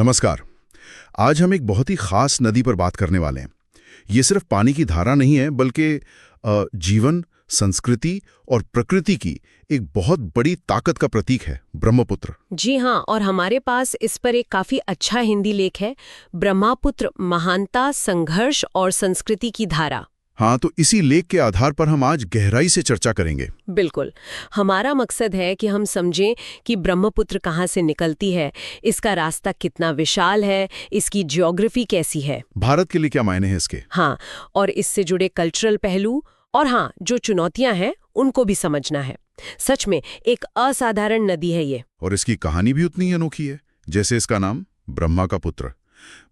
नमस्कार। आज हम एक बहुत ही खास नदी पर बात करने वाले हैं। ये सिर्फ पानी की धारा नहीं है, बल्कि जीवन, संस्कृति और प्रकृति की एक बहुत बड़ी ताकत का प्रतीक है, ब्रह्मपुत्र। जी हाँ, और हमारे पास इस पर एक काफी अच्छा हिंदी लेख है, ब्रह्मपुत्र महानता, संघर्ष और संस्कृति की धारा। हाँ, तो इसी लेख के आधार पर हम आज गहराई से चर्चा करेंगे। बिल्कुल। हमारा मकसद है कि हम समझें कि ब्रह्मपुत्र कहाँ से निकलती है, इसका रास्ता कितना विशाल है, इसकी ज्योग्राफी कैसी है, भारत के लिए क्या मायने हैं इसके। हाँ, और इससे जुड़े कल्चरल पहलू, और हाँ, जो चुनौतियां हैं उनको भी समझना है। सच में एक असाधारण नदी है ये। और इसकी कहानी भी उतनी ही अनोखी है जैसे इसका नाम, ब्रह्मा का पुत्र।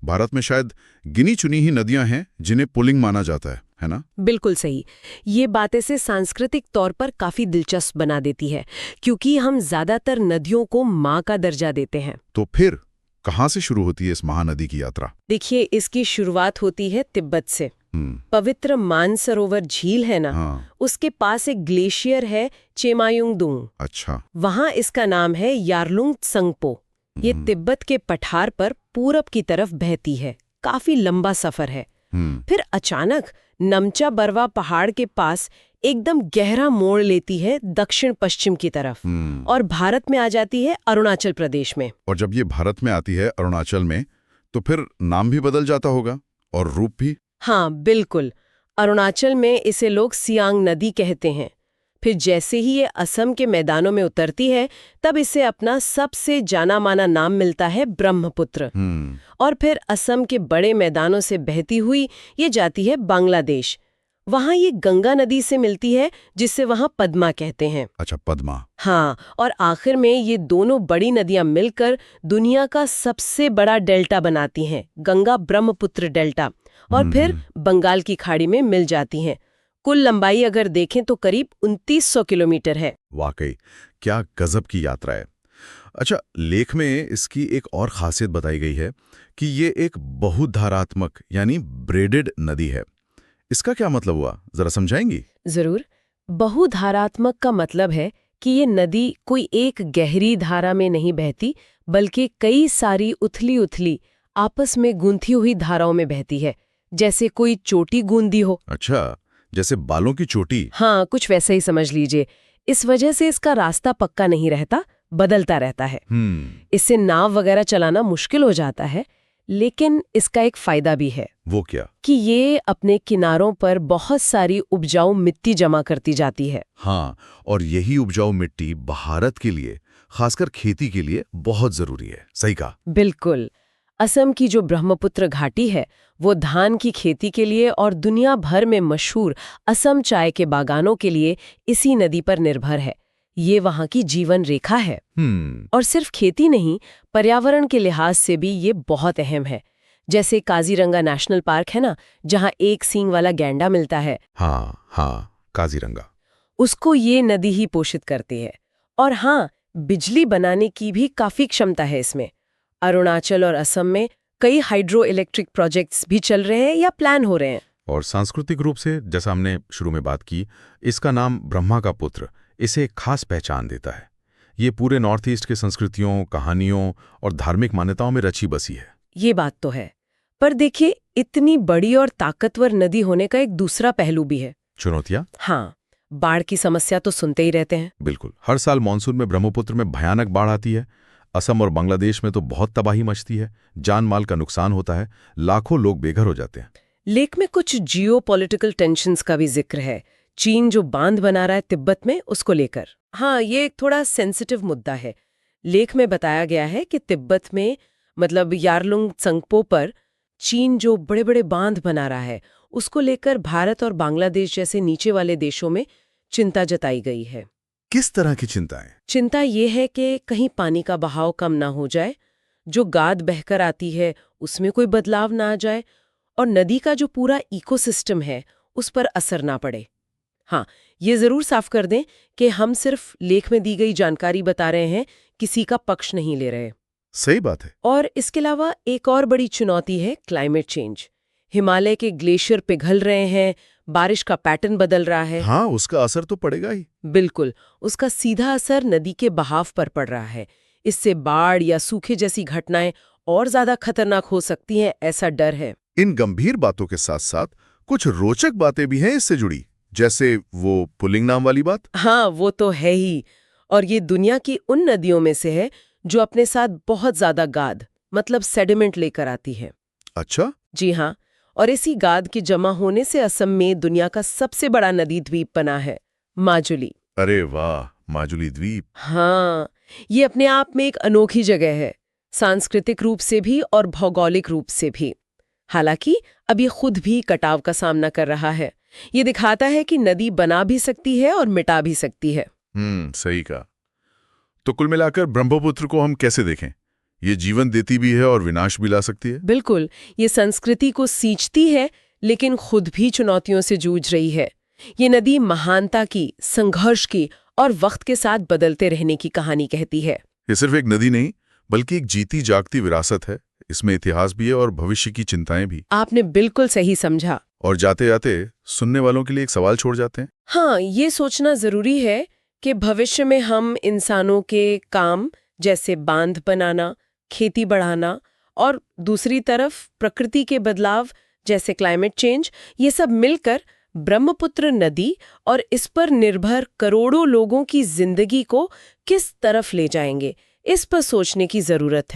भारत में शायद गिनी चुनी ही नदियां हैं जिन्हें पुल्लिंग माना जाता है ना? बिल्कुल सही। ये बात इसे सांस्कृतिक तौर पर काफी दिलचस्प बना देती है, क्योंकि हम ज्यादातर नदियों को माँ का दर्जा देते हैं। तो फिर कहाँ से शुरू होती है इस महानदी की यात्रा? देखिए, इसकी शुरुआत होती है तिब्बत से। पवित्र मानसरोवर झील है ना, हाँ। उसके पास एक ग्लेशियर है, चेमायुंगदुंग। अच्छा। वहां इसका नाम है यारलुंग त्संगपो। ये तिब्बत के पठार पर पूरब की तरफ बहती है। काफी लंबा सफर है। फिर अचानक नमचा बरवा पहाड़ के पास एकदम गहरा मोड़ लेती है दक्षिण पश्चिम की तरफ, और भारत में आ जाती है अरुणाचल प्रदेश में। और जब ये भारत में आती है अरुणाचल में, तो फिर नाम भी बदल जाता होगा और रूप भी। हाँ बिल्कुल। अरुणाचल में इसे लोग सियांग नदी कहते हैं। फिर जैसे ही ये असम के मैदानों में उतरती है, तब इसे अपना सबसे जाना माना नाम मिलता है, ब्रह्मपुत्र। और फिर असम के बड़े मैदानों से बहती हुई ये जाती है बांग्लादेश। वहां ये गंगा नदी से मिलती है, जिससे वहां पद्मा कहते हैं। अच्छा, पद्मा। हाँ, और आखिर में ये दोनों बड़ी नदियां मिलकर दुनिया का सबसे बड़ा डेल्टा बनाती हैं, गंगा ब्रह्मपुत्र डेल्टा, और फिर बंगाल की खाड़ी में मिल जाती हैं। कुल लंबाई अगर देखें तो करीब 2900 किलोमीटर है। वाकई क्या गजब की यात्रा है। अच्छा, लेख में इसकी एक और खासियत बताई गई है कि ये एक बहुधारात्मक यानी ब्रेडेड नदी है। इसका क्या मतलब हुआ, जरा समझाएंगी? जरूर। बहुधारात्मक का मतलब है कि ये नदी कोई एक गहरी धारा में नहीं बहती, बल्कि कई सारी उथली उथली आपस में गूंथी हुई धाराओं में बहती है, जैसे कोई चोटी गूंदी हो। अच्छा, जैसे बालों की चोटी। हाँ, कुछ वैसा ही समझ लीजिए। इस वजह से इसका रास्ता पक्का नहीं रहता, बदलता रहता है। इससे नाव वगैरह चलाना मुश्किल हो जाता है, लेकिन इसका एक फायदा भी है। वो क्या? कि ये अपने किनारों पर बहुत सारी उपजाऊ मिट्टी जमा करती जाती है। हाँ, और यही उपजाऊ मिट्टी भारत के लिए, खासकर खेती के लिए बहुत जरूरी है। सही कहा। बिल्कुल। असम की जो ब्रह्मपुत्र घाटी है, वो धान की खेती के लिए और दुनिया भर में मशहूर असम चाय के बागानों के लिए इसी नदी पर निर्भर है। ये वहाँ की जीवन रेखा है। और सिर्फ खेती नहीं, पर्यावरण के लिहाज से भी ये बहुत अहम है। जैसे काजीरंगा नेशनल पार्क है ना, जहाँ एक सींग वाला गैंडा मिलता है। हाँ, काजीरंगा। उसको ये नदी ही पोषित करती है। और हाँ, बिजली बनाने की भी काफी क्षमता है इसमें। अरुणाचल और असम में कई हाइड्रो इलेक्ट्रिक प्रोजेक्ट्स भी चल रहे हैं या प्लान हो रहे हैं। और सांस्कृतिक रूप से, जैसा हमने शुरू में बात की, इसका नाम ब्रह्मा का पुत्र इसे एक खास पहचान देता है। ये पूरे नॉर्थ ईस्ट के संस्कृतियों, कहानियों और धार्मिक मान्यताओं में रची बसी है। ये बात तो है। पर देखिए, इतनी बड़ी और ताकतवर नदी होने का एक दूसरा पहलू भी है। चुनौतियां? हाँ, बाढ़ की समस्या तो सुनते ही रहते हैं। बिल्कुल। हर साल मानसून में ब्रह्मपुत्र में भयानक बाढ़ आती है। असम और बांग्लादेश में तो बहुत तबाही मचती है, जान माल का नुकसान होता है, लाखों लोग बेघर हो जाते हैं। लेख में कुछ जियोपॉलिटिकल टेंशन्स का भी जिक्र है। चीन जो बांध बना रहा है तिब्बत में, उसको लेकर। हाँ, ये एक थोड़ा सेंसिटिव मुद्दा है। लेख में बताया गया है कि तिब्बत में, मतलब यारलुंग त्संगपो पर, चीन जो बड़े बड़े बांध बना रहा है, उसको लेकर भारत और बांग्लादेश जैसे नीचे वाले देशों में चिंता जताई गई है। किस तरह की चिंताएं? चिंता ये है कि कहीं पानी का बहाव कम ना हो जाए, जो गाद बहकर आती है उसमें कोई बदलाव ना आ जाए, और नदी का जो पूरा इकोसिस्टम है उस पर असर ना पड़े। हाँ, ये जरूर साफ कर दें कि हम सिर्फ लेख में दी गई जानकारी बता रहे हैं, किसी का पक्ष नहीं ले रहे। सही बात है। और इसके अलावा एक और बड़ी चुनौती है क्लाइमेट चेंज। हिमालय के ग्लेशियर पिघल रहे हैं, बारिश का पैटर्न बदल रहा है। हाँ, उसका असर तो पड़ेगा ही। बिल्कुल, उसका सीधा असर नदी के बहाव पर पड़ रहा है। इससे बाढ़ या सूखे जैसी घटनाएं और ज्यादा खतरनाक हो सकती हैं, ऐसा डर है। इन गंभीर बातों के साथ साथ कुछ रोचक बातें भी हैं इससे जुड़ी, जैसे वो पुलिंग नाम वाली बात। हाँ, वो तो है ही। और ये दुनिया की उन नदियों में से है जो अपने साथ बहुत ज्यादा गाद, मतलब सेडिमेंट लेकर आती है। अच्छा। जी हाँ, और इसी गाद के जमा होने से असम में दुनिया का सबसे बड़ा नदी द्वीप बना है, माजुली। अरे वाह, माजुली द्वीप। हाँ, ये अपने आप में एक अनोखी जगह है, सांस्कृतिक रूप से भी और भौगोलिक रूप से भी। हालांकि अब ये खुद भी कटाव का सामना कर रहा है। ये दिखाता है कि नदी बना भी सकती है और मिटा भी सकती है। सही कहा। तो कुल मिलाकर ब्रह्मपुत्र को हम कैसे देखें? ये जीवन देती भी है और विनाश भी ला सकती है। बिल्कुल, ये संस्कृति को सींचती है, लेकिन खुद भी चुनौतियों से जूझ रही है। ये नदी महानता की, संघर्ष की और वक्त के साथ बदलते रहने की कहानी कहती है। ये सिर्फ एक नदी नहीं, बल्कि एक जीती जागती विरासत है। इसमें इतिहास भी है और भविष्य की चिंताएं भी। आपने बिल्कुल सही समझा। और जाते जाते सुनने वालों के लिए एक सवाल छोड़ जाते हैं। हाँ, ये सोचना जरूरी है कि भविष्य में हम इंसानों के काम, जैसे बांध बनाना, खेती बढ़ाना, और दूसरी तरफ प्रकृति के बदलाव जैसे क्लाइमेट चेंज, ये सब मिलकर ब्रह्मपुत्र नदी और इस पर निर्भर करोड़ों लोगों की जिंदगी को किस तरफ ले जाएंगे, इस पर सोचने की जरूरत है।